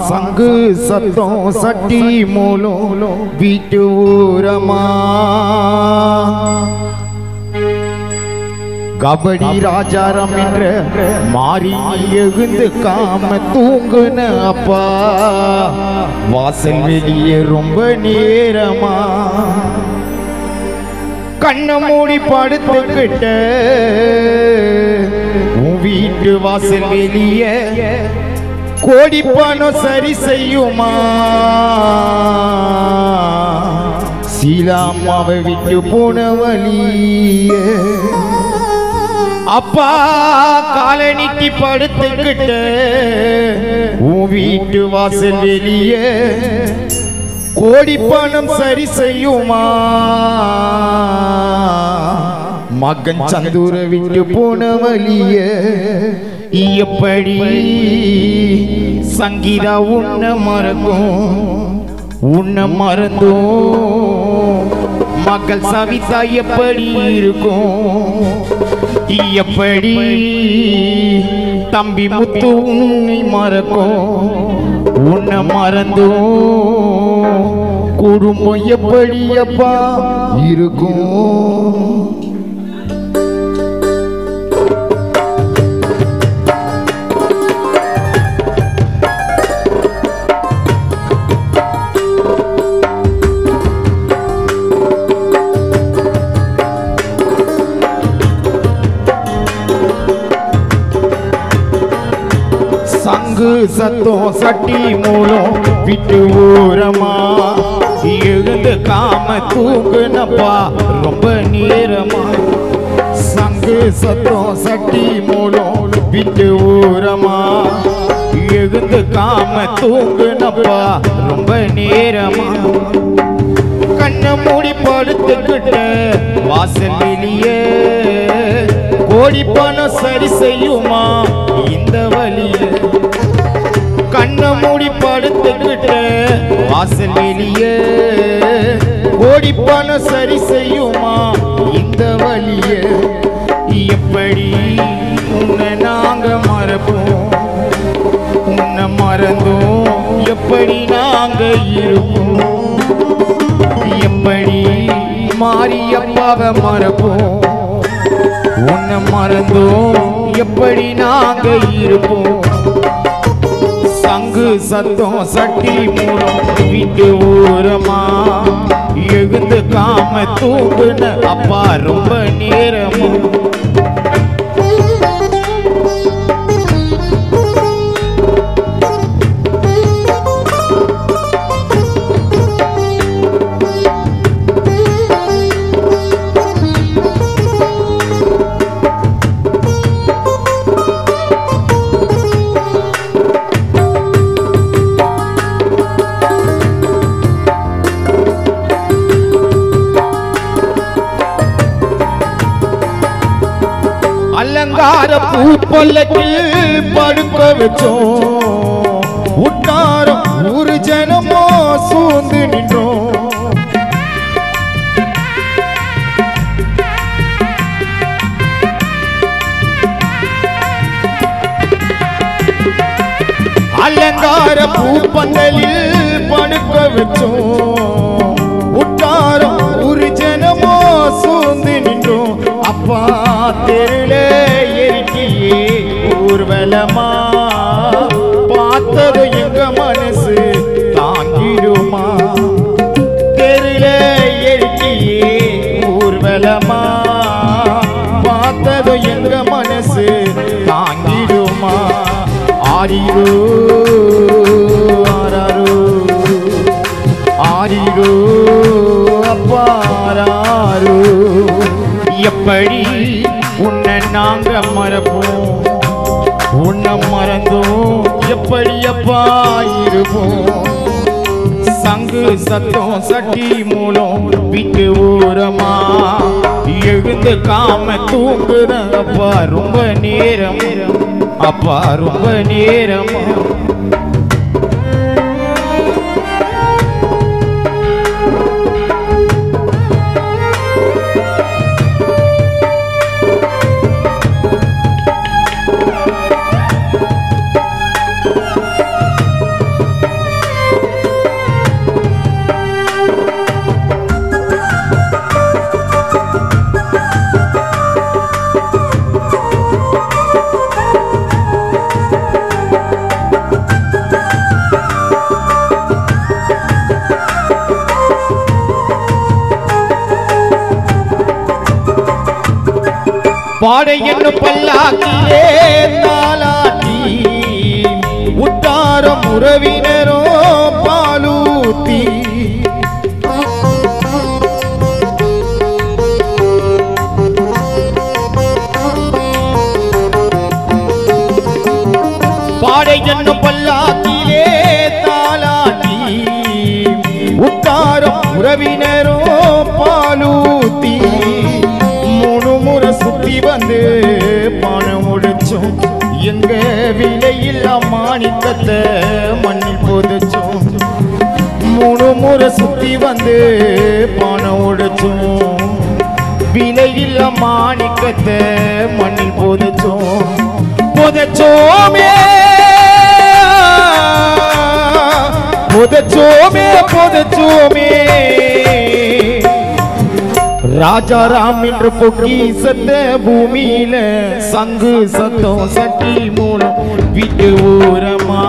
சங்கு சத்தம் சட்டி மூலம் வீட்டு ஊரமா கபடி ராஜாரம் என்ற மாறி எழுந்து காம தூங்குன அப்பா வாசல் வெளியே ரொம்ப நேரமா கண்ண மூடி படுத்துக்கிட்ட உன் வீட்டு வாசல் வெளியே கோடி பணம் சரி செய்யுமா சீலாமாவை விட்டு போன வழிய அப்பா காலை நீட்டி படுத்துக்கிட்ட உன் வீட்டு வாசல் வெளியே கோடி பணம் சரி செய்யுமா மகன் சந்தூர விட்டு போன வழிய எப்படி சங்கீதா உன்ன மறந்தோம் மகள் சவிதா எப்படி இருக்கும் எப்படி தம்பி முத்து உன்னை மறக்கும் உன்னை மறந்தோம் குடும்பம் எப்படி அப்பா இருக்கும் சங்கு சத்தம் சட்டி மூலம் விட்டு ஊரமா எழுந்து காம தூங்குனப்பா ரொம்ப நேரமா சங்கு சத்தம் சட்டி மூலம் விட்டு ஊரமா எழுந்து காம தூங்குனப்பா ரொம்ப நேரமா கண்ண மூடி படுத்துக்கிட்ட வாசல் வெளியே கோடி பணம் சரி செய்யுமா இந்த வழிய கண்ண மூடி படுத்துக்கிட்ட வாசல் வெளியே கோடி பணம் சரி செய்யுமா இந்த வழிய எப்படி உன்னை நாங்க மறப்போம் உன்னை மறந்தோம் எப்படி நாங்க இருப்போம் எப்படி மாரியப்பாவை மறப்போம் உன்னை மறந்தோம் எப்படி நாங்க இருப்போம் சங்கு சத்தம் சட்டி மூலம் வீட்டு ஊரமா எழுந்து காம தூங்குன அப்பா ரொம்ப நேரமா அலங்கார பூப்பல்லக்கில் படுக்க வச்சோம் உட்டாரம் ஒரு ஜனமோ சூழ்ந்து நின்றோம் அலங்கார பூப்பந்தலில் படுக்க வச்சோம் உட்டாரம் ஒரு ஜனமோ சூழ்ந்து நின்றோம் அப்பா தெருளே எரிக்கியே ஊர்வலமா பார்த்தது எங்க மனசு தாங்கிடுமா தெருளே எரிக்கியே ஊர்வலமா பார்த்தது எங்க மனசு தாங்கிடுமா ஆரிரோ ஆராரோ ஆரிரோ அப்பாராரோ எப்படி உன்னை நாங்க மறப்போம் உன்னை மறந்தோம் எப்படி அப்பா இருப்போம் சங்கு சத்தம் சட்டி மூலம் வீட்டு ஊரமா எழுந்து காம தூங்குற அப்பா ரொம்ப நேரம் அப்பா ரொம்ப நேரமா பாடை என்னும் பல்லாக்கிலே தாலாட்டி உத்தாரம் உறவினரோ பாலூத்தி பாடை என்னும் பல்லாக்கிலே தாலாட்டி உத்தாரம் உறவினரோ பாலூத்தி மூணு முறை சுத்தி வந்து பணம் முடிச்சோம் எங்க விலையில்லா மாணிக்கத்தை மண்ணில் புதைச்சோம் மூணு முறை சுத்தி வந்து பணம் உடைச்சோம் விலையில்லா மாணிக்கத்தை மண்ணில் புதைச்சோம் புதைச்சோமே புதைச்சோமே புதைச்சோமே ராஜாராம் என்று பொக்கிசத்த பூமியில சங்கு சத்தம் சட்டி மூலம் வீட்டு ஊரமா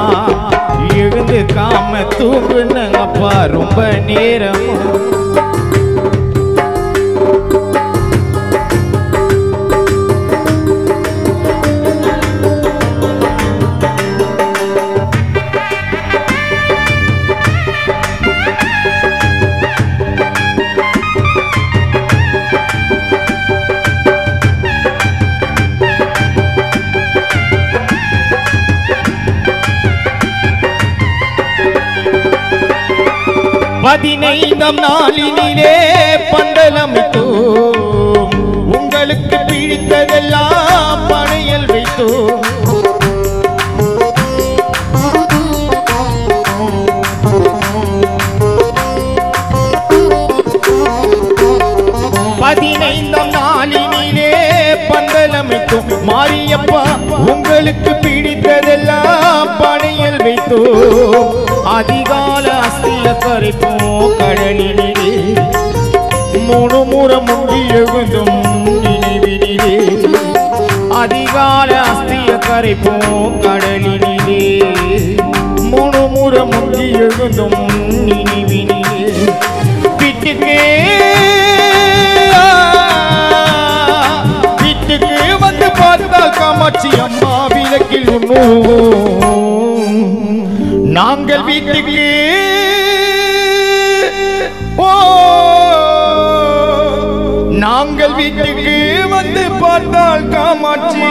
எழுந்து காம தூங்குன அப்பா ரொம்ப நேரமா பதினைந்தாம் நாளினிலே பந்தலமிட்டோம் உங்களுக்கு பிடித்ததெல்லாம் பணையல் வைத்தோம் பதினைந்தாம் நாளினிலே பந்தலமிட்டோம் மாரியப்பா உங்களுக்கு பிடித்ததெல்லாம் பணையல் வைத்தோம் அதிகால அஸ்திய கரைப்போம் கடலினிலே மூணு முறை முங்கி எழுந்தும் நினைவினிலே அதிகால அஸ்திய கரைப்போம் கடலினிலே மூணு முறை முங்கி எழுந்தும் நினைவினிலே வீட்டுக்கு வந்து பார்த்தால் காமாட்சி அம்மா விளக்கில் நாங்கள் வீட்டுக்கு நாங்கள் வீட்டுக்கு வந்து பார்த்தால் காமாட்சி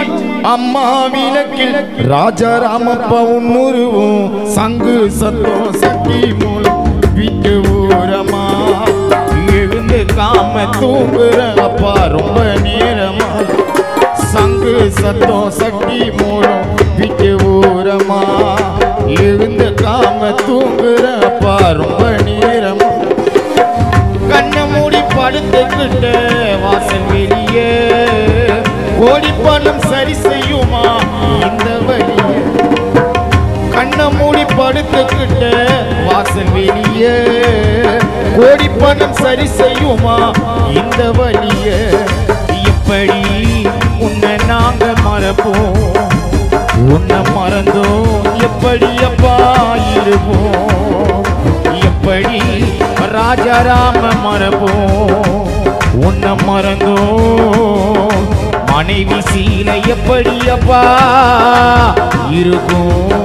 அம்மா விளக்கில் ராஜாராமப்பா உன்னுருவும் சங்கு சத்தம் சட்டி மூலம் வீட்டு ஊரமா எழுந்து காம தூங்குற அப்பா ரொம்ப நேரமா சங்கு சத்தம் சட்டி மூலம் வீட்டு ஊரமா எழுந்து காம தூங்குற அப்பா ரொம்ப நேரமா கண்ணை மூடி படுத்துக்கிட்ட வாசல் வெளியே கோடி பணம் சரி செய்யுமா இந்த வழிய கண்ணை மூடி படுத்துக்கிட்ட வாசல் வெளியே கோடி பணம் சரி செய்யுமா இந்த வழிய இப்படி உன்னை நாங்க மறப்போம் உன்னை மறந்தோம் எப்படி அப்பா இருப்போம் எப்படி ராஜாராம மறப்போம் உன்னை மறந்தோம் மனைவி சீலை எப்படி அப்பா இருக்கும்